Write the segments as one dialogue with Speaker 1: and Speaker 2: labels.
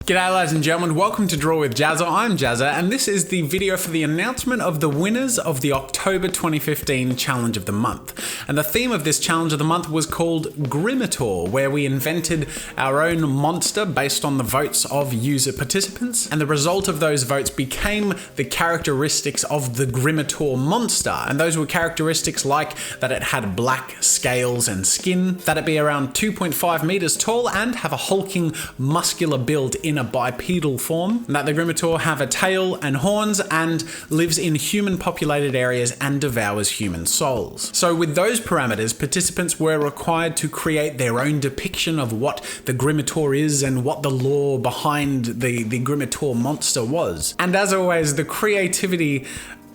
Speaker 1: G'day ladies and gentlemen, welcome to Draw with Jazza. I'm Jazza and this is the video for the announcement of the winners of the October 2015 Challenge of the Month. And the theme of this Challenge of the Month was called GRIMATAUR, where we invented our own monster based on the votes of user participants. And the result of those votes became the characteristics of the GRIMATAUR monster. And those were characteristics like that it had black scales and skin, that it be around 2.5 meters tall and have a hulking muscular build in a bipedal form, that the GRIMATAUR have a tail and horns and lives in human populated areas and devours human souls. So with those parameters, participants were required to create their own depiction of what the GRIMATAUR is and what the lore behind the GRIMATAUR monster was. And as always, the creativity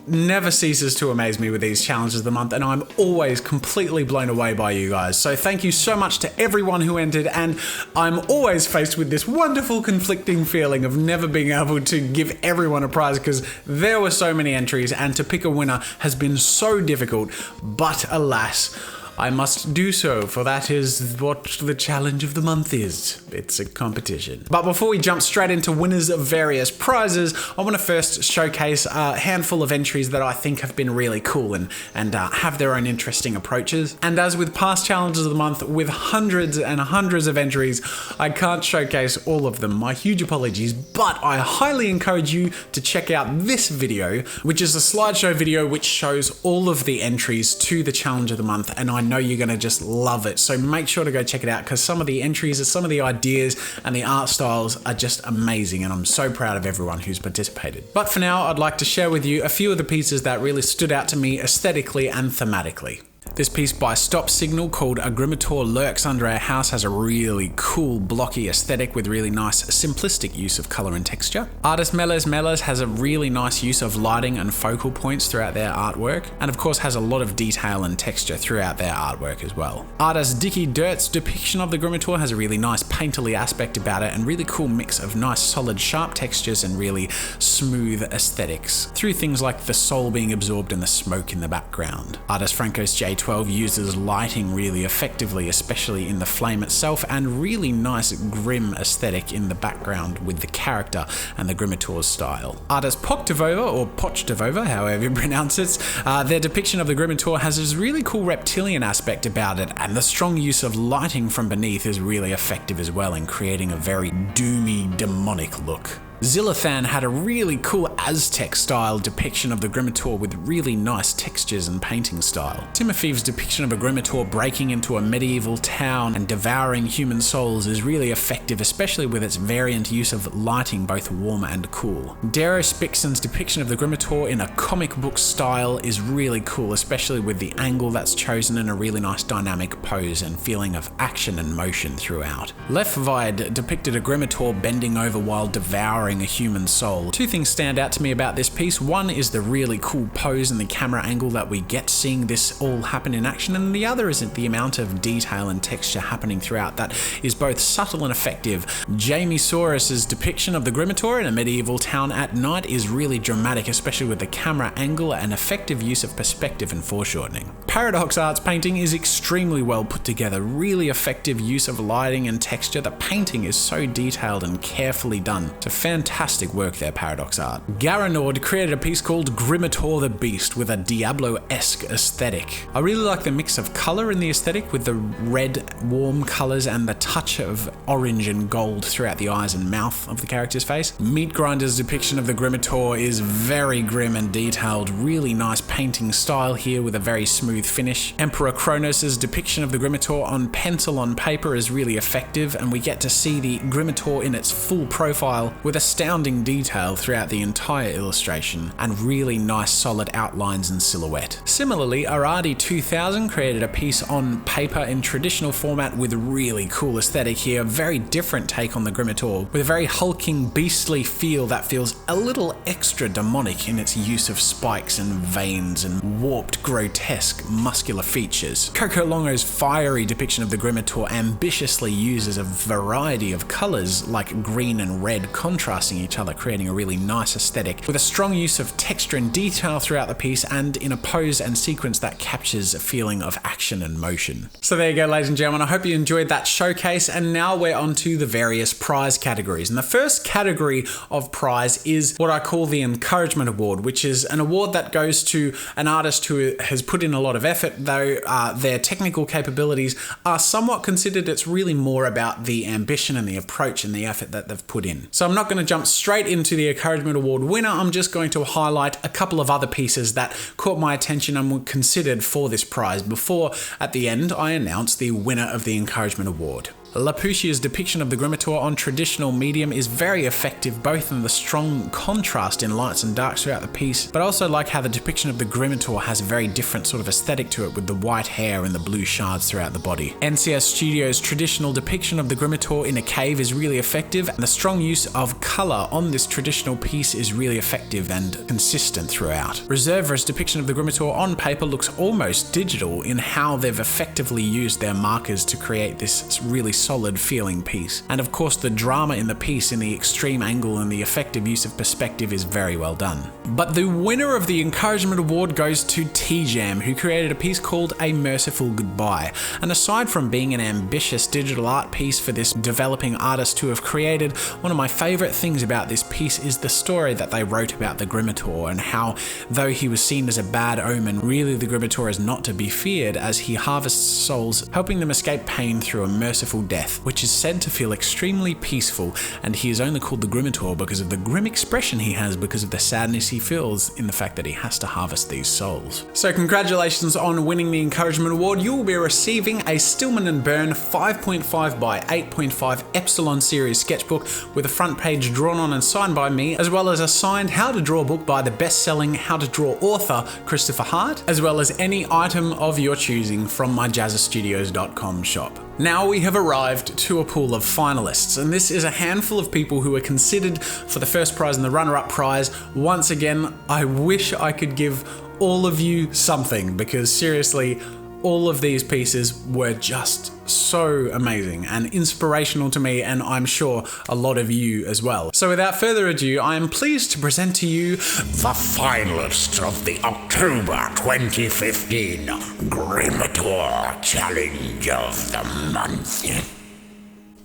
Speaker 1: never ceases to amaze me with these challenges of the month, and I'm always completely blown away by you guys. So thank you so much to everyone who entered, and I'm always faced with this wonderful conflicting feeling of never being able to give everyone a prize because there were so many entries and to pick a winner has been so difficult, but alas, I must do so, for that is what the challenge of the month is. It's a competition. But before we jump straight into winners of various prizes, I want to first showcase a handful of entries that I think have been really cool and have their own interesting approaches. And as with past challenges of the month, with hundreds and hundreds of entries, I can't showcase all of them. My huge apologies, but I highly encourage you to check out this video, which is a slideshow video which shows all of the entries to the challenge of the month, and I know you're going to just love it. So make sure to go check it out because some of the entries, some of the ideas and the art styles are just amazing, and I'm so proud of everyone who's participated. But for now, I'd like to share with you a few of the pieces that really stood out to me aesthetically and thematically. This piece by Stop Signal called A GRIMATAUR Lurks Under Our House has a really cool blocky aesthetic with really nice simplistic use of colour and texture. Artist Meles has a really nice use of lighting and focal points throughout their artwork, and of course has a lot of detail and texture throughout their artwork as well. Artist Dicky Dirt's depiction of the GRIMATAUR has a really nice painterly aspect about it and really cool mix of nice solid sharp textures and really smooth aesthetics through things like the soul being absorbed and the smoke in the background. Artist Franco's J12 uses lighting really effectively, especially in the flame itself, and really nice grim aesthetic in the background with the character and the GRIMATAUR's style. Artist Pochdevova, or Pochdevova, however you pronounce it, their depiction of the GRIMATAUR has this really cool reptilian aspect about it, and the strong use of lighting from beneath is really effective as well in creating a very doomy, demonic look. Zillathan had a really cool Aztec-style depiction of the GRIMATAUR with really nice textures and painting style. Timofey's depiction of a GRIMATAUR breaking into a medieval town and devouring human souls is really effective, especially with its variant use of lighting, both warm and cool. Darrow Spixon's depiction of the GRIMATAUR in a comic book style is really cool, especially with the angle that's chosen and a really nice dynamic pose and feeling of action and motion throughout. Lefvide depicted a GRIMATAUR bending over while devouring a human soul. Two things stand out to me about this piece. One is the really cool pose and the camera angle that we get seeing this all happen in action, and the other is the amount of detail and texture happening throughout that is both subtle and effective. Jamie Saurus's depiction of the GRIMATAUR in a medieval town at night is really dramatic, especially with the camera angle and effective use of perspective and foreshortening. Paradox Art's painting is extremely well put together, really effective use of lighting and texture. The painting is so detailed and carefully done. It's a fantastic work there, Paradox Art. Garanord created a piece called GRIMATAUR the Beast with a Diablo-esque aesthetic. I really like the mix of colour in the aesthetic with the red, warm colours and the touch of orange and gold throughout the eyes and mouth of the character's face. Meat Grinder's depiction of the GRIMATAUR is very grim and detailed, really nice painting style here with a very smooth finish. Emperor Kronos' depiction of the GRIMATAUR on pencil on paper is really effective, and we get to see the GRIMATAUR in its full profile with astounding detail throughout the entire illustration and really nice solid outlines and silhouette. Similarly, Aradi 2000 created a piece on paper in traditional format with really cool aesthetic here, a very different take on the GRIMATAUR with a very hulking, beastly feel that feels a little extra demonic in its use of spikes and veins and warped, grotesque, muscular features. Coco Longo's fiery depiction of the GRIMATAUR ambitiously uses a variety of colours like green and red contrast contrasting each other, creating a really nice aesthetic with a strong use of texture and detail throughout the piece, and in a pose and sequence that captures a feeling of action and motion. So there you go, ladies and gentlemen. I hope you enjoyed that showcase, and now we're on to the various prize categories. And the first category of prize is what I call the Encouragement Award, which is an award that goes to an artist who has put in a lot of effort, though their technical capabilities are somewhat considered. It's really more about the ambition and the approach and the effort that they've put in. So I'm not going to jump straight into the Encouragement Award winner. I'm just going to highlight a couple of other pieces that caught my attention and were considered for this prize before, at the end, I announce the winner of the Encouragement Award. Lapuccia's depiction of the Grimateur on traditional medium is very effective, both in the strong contrast in lights and darks throughout the piece, but I also like how the depiction of the Grimateur has a very different sort of aesthetic to it, with the white hair and the blue shards throughout the body. NCS Studios' traditional depiction of the Grimateur in a cave is really effective, and the strong use of colour on this traditional piece is really effective and consistent throughout. Reserva's depiction of the Grimateur on paper looks almost digital in how they've effectively used their markers to create this really solid feeling piece. And of course, the drama in the piece, in the extreme angle and the effective use of perspective, is very well done. But the winner of the Encouragement Award goes to T-Jam, who created a piece called A Merciful Goodbye. And aside from being an ambitious digital art piece for this developing artist to have created, one of my favourite things about this piece is the story that they wrote about the Grimateur, and how, though he was seen as a bad omen, really the Grimateur is not to be feared, as he harvests souls, helping them escape pain through a merciful death, which is said to feel extremely peaceful, and he is only called the Grimateur because of the grim expression he has, because of the sadness he feels in the fact that he has to harvest these souls. So congratulations on winning the Encouragement Award. You will be receiving a Stillman & Byrne 5.5 by 8.5 Epsilon series sketchbook with a front page drawn on and signed by me, as well as a signed How to Draw book by the best-selling How to Draw author Christopher Hart, as well as any item of your choosing from my JAZZA'Studios.com shop. Now we have arrived to a pool of finalists, and this is a handful of people who were considered for the first prize and the runner-up prize. Once again, I wish I could give all of you something, because seriously, all of these pieces were just so amazing and inspirational to me, and I'm sure a lot of you as well. So without further ado, I am pleased to present to you
Speaker 2: the finalists of the October 2015 GRIMATAUR Challenge of the Month.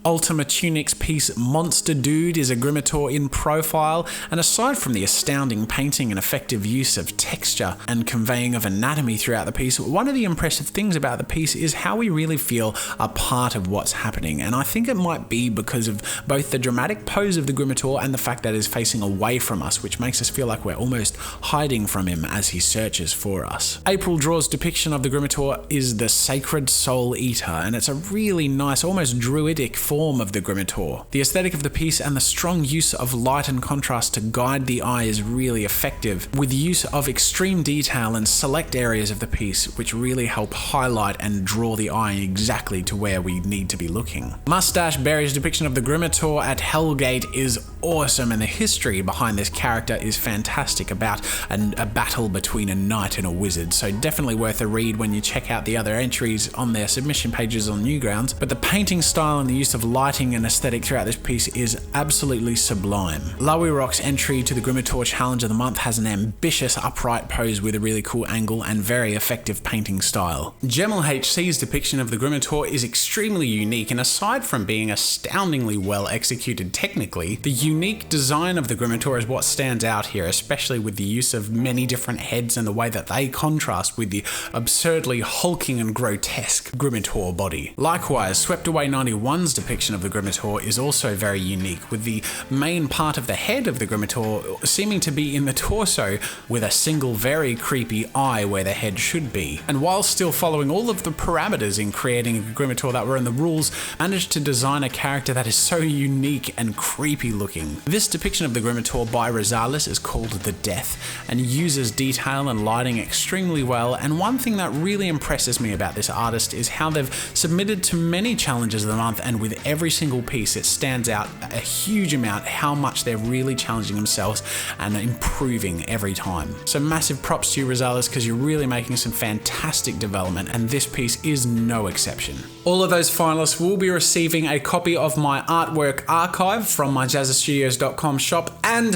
Speaker 1: Ultima Tunic's piece Monster Dude is a Grimateur in profile, and aside from the astounding painting and effective use of texture and conveying of anatomy throughout the piece, one of the impressive things about the piece is how we really feel a part of what's happening, and I think it might be because of both the dramatic pose of the Grimateur and the fact that it's facing away from us, which makes us feel like we're almost hiding from him as he searches for us. April Draw's depiction of the Grimateur is the Sacred Soul Eater, and it's a really nice, almost druidic form of the Grimateur. The aesthetic of the piece and the strong use of light and contrast to guide the eye is really effective, with use of extreme detail in select areas of the piece which really help highlight and draw the eye exactly to where we need to be looking. Mustache Berry's depiction of the Grimateur at Hellgate is awesome, and the history behind this character is fantastic, about a battle between a knight and a wizard, so definitely worth a read when you check out the other entries on their submission pages on Newgrounds. But the painting style and the use of lighting and aesthetic throughout this piece is absolutely sublime. Lowy Rock's entry to the Grimateur Challenge of the Month has an ambitious upright pose with a really cool angle and very effective painting style. Gemel HC's depiction of the Grimateur is extremely unique, and aside from being astoundingly well executed technically, the unique design of the Grimateur is what stands out here, especially with the use of many different heads and the way that they contrast with the absurdly hulking and grotesque Grimateur body. Likewise, Swept Away 91's depiction of the Grimateur is also very unique, with the main part of the head of the Grimateur seeming to be in the torso, with a single very creepy eye where the head should be. And while still following all of the parameters in creating a Grimateur that were in the rules, managed to design a character that is so unique and creepy looking. This depiction of the Grimateur by Rosales is called The Death, and uses detail and lighting extremely well, and one thing that really impresses me about this artist is how they've submitted to many challenges of the month, and with every single piece it stands out a huge amount how much they're really challenging themselves and improving every time. So massive props to you, Rosales, because you're really making some fantastic development, and this piece is no exception. All of those finalists will be receiving a copy of my artwork archive from my JAZZA'Studios.com shop, and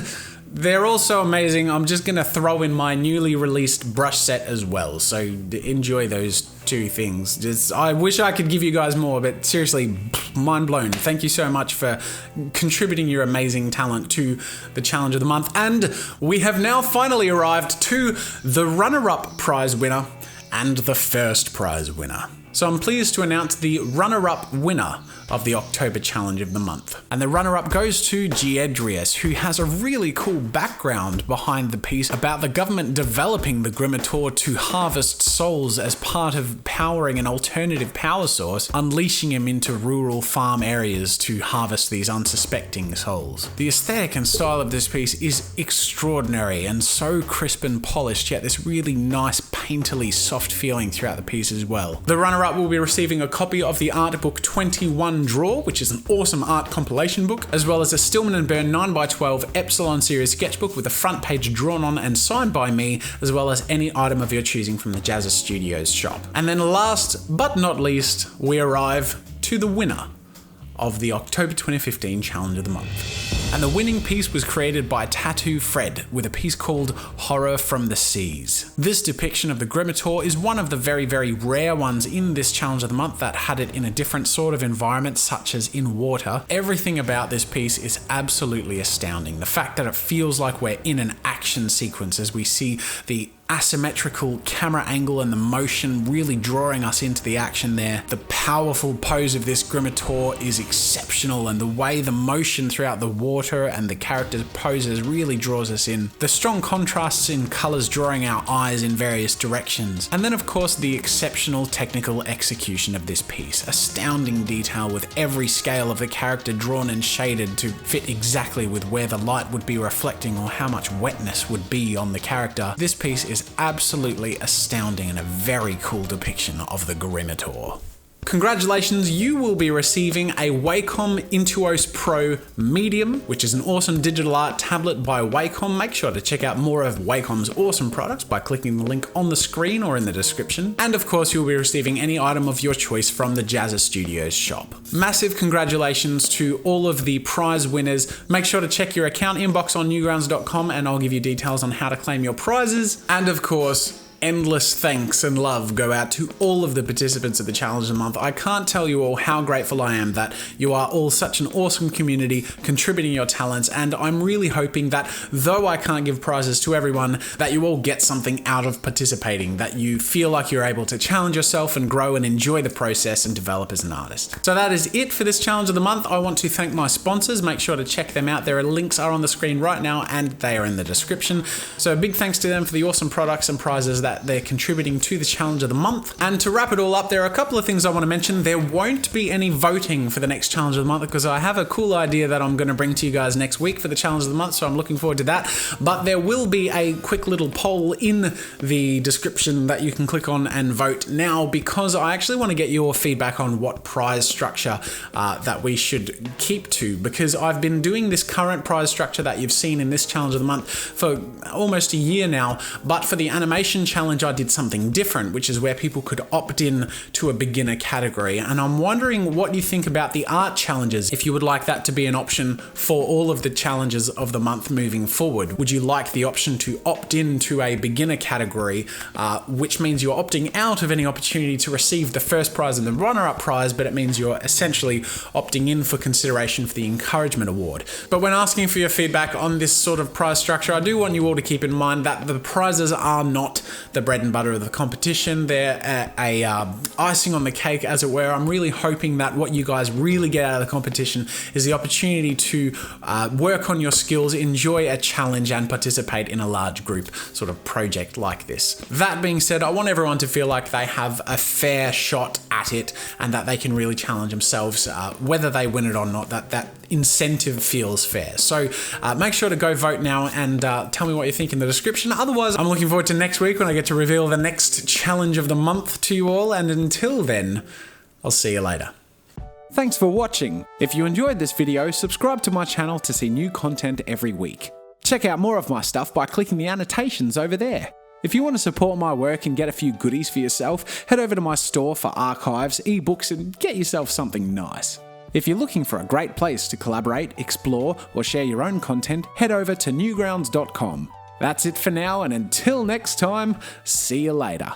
Speaker 1: they're also amazing. I'm just going to throw in my newly released brush set as well, so enjoy those two things. I wish I could give you guys more, but seriously, mind blown. Thank you so much for contributing your amazing talent to the challenge of the month. And we have now finally arrived to the runner-up prize winner and the first prize winner. So I'm pleased to announce the runner-up winner of the October challenge of the month. And the runner-up goes to GRIMATAUR, who has a really cool background behind the piece about the government developing the GRIMATAUR to harvest souls as part of powering an alternative power source, unleashing him into rural farm areas to harvest these unsuspecting souls. The aesthetic and style of this piece is extraordinary and so crisp and polished, yet this really nice painterly soft feeling throughout the piece as well. The runner-up will be receiving a copy of the art book 21 Draw, which is an awesome art compilation book, as well as a Stillman & Byrne 9x12 Epsilon series sketchbook with a front page drawn on and signed by me, as well as any item of your choosing from the JAZZA'S Studios shop. And then last but not least, we arrive to the winner of the October 2015 Challenge of the Month. And the winning piece was created by Tattoo Fred with a piece called Horror from the Seas. This depiction of the GRIMATAUR is one of the very, very rare ones in this Challenge of the Month that had it in a different sort of environment, such as in water. Everything about this piece is absolutely astounding. The fact that it feels like we're in an action sequence as we see the asymmetrical camera angle and the motion really drawing us into the action there. The powerful pose of this GRIMATAUR is exceptional, and the way the motion throughout the water and the characters' poses really draws us in. The strong contrasts in colours drawing our eyes in various directions. And then of course the exceptional technical execution of this piece. Astounding detail with every scale of the character drawn and shaded to fit exactly with where the light would be reflecting or how much wetness would be on the character. This piece is absolutely astounding and a very cool depiction of the GRIMATAUR. Congratulations, you will be receiving a Wacom Intuos Pro Medium, which is an awesome digital art tablet by Wacom. Make sure to check out more of Wacom's awesome products by clicking the link on the screen or in the description. And of course, you'll be receiving any item of your choice from the JAZZA'S Studios shop. Massive congratulations to all of the prize winners. Make sure to check your account inbox on newgrounds.com and I'll give you details on how to claim your prizes. And of course, endless thanks and love go out to all of the participants of the Challenge of the Month. I can't tell you all how grateful I am that you are all such an awesome community contributing your talents, and I'm really hoping that though I can't give prizes to everyone, that you all get something out of participating, that you feel like you're able to challenge yourself and grow and enjoy the process and develop as an artist. So that is it for this Challenge of the Month. I want to thank my sponsors. Make sure to check them out. Their links are on the screen right now and they are in the description. So big thanks to them for the awesome products and prizes that they're contributing to the Challenge of the Month. And to wrap it all up, there are a couple of things I want to mention. There won't be any voting for the next Challenge of the Month because I have a cool idea that I'm going to bring to you guys next week for the Challenge of the Month, so I'm looking forward to that. But there will be a quick little poll in the description that you can click on and vote now, because I actually want to get your feedback on what prize structure that we should keep to, because I've been doing this current prize structure that you've seen in this Challenge of the Month for almost a year now, but for the animation challenge I did something different, which is where people could opt in to a beginner category. And I'm wondering what you think about the art challenges, if you would like that to be an option for all of the challenges of the month moving forward. Would you like the option to opt in to a beginner category, which means you're opting out of any opportunity to receive the first prize and the runner-up prize, but it means you're essentially opting in for consideration for the encouragement award. But when asking for your feedback on this sort of prize structure, I do want you all to keep in mind that the prizes are not the bread and butter of the competition. They're a icing on the cake, as it were. I'm really hoping that what you guys really get out of the competition is the opportunity to work on your skills, enjoy a challenge, and participate in a large group sort of project like this. That being said, I want everyone to feel like they have a fair shot at it and that they can really challenge themselves, whether they win it or not, that incentive feels fair. So make sure to go vote now and tell me what you think in the description. Otherwise, I'm looking forward to next week when I get to reveal the next challenge of the month to you all, and until then, I'll see you later. Thanks for watching. If you enjoyed this video, subscribe to my channel to see new content every week. Check out more of my stuff by clicking the annotations over there. If you want to support my work and get a few goodies for yourself, head over to my store for archives, ebooks, and get yourself something nice. If you're looking for a great place to collaborate, explore, or share your own content, head over to newgrounds.com. That's it for now, and until next time, see you later.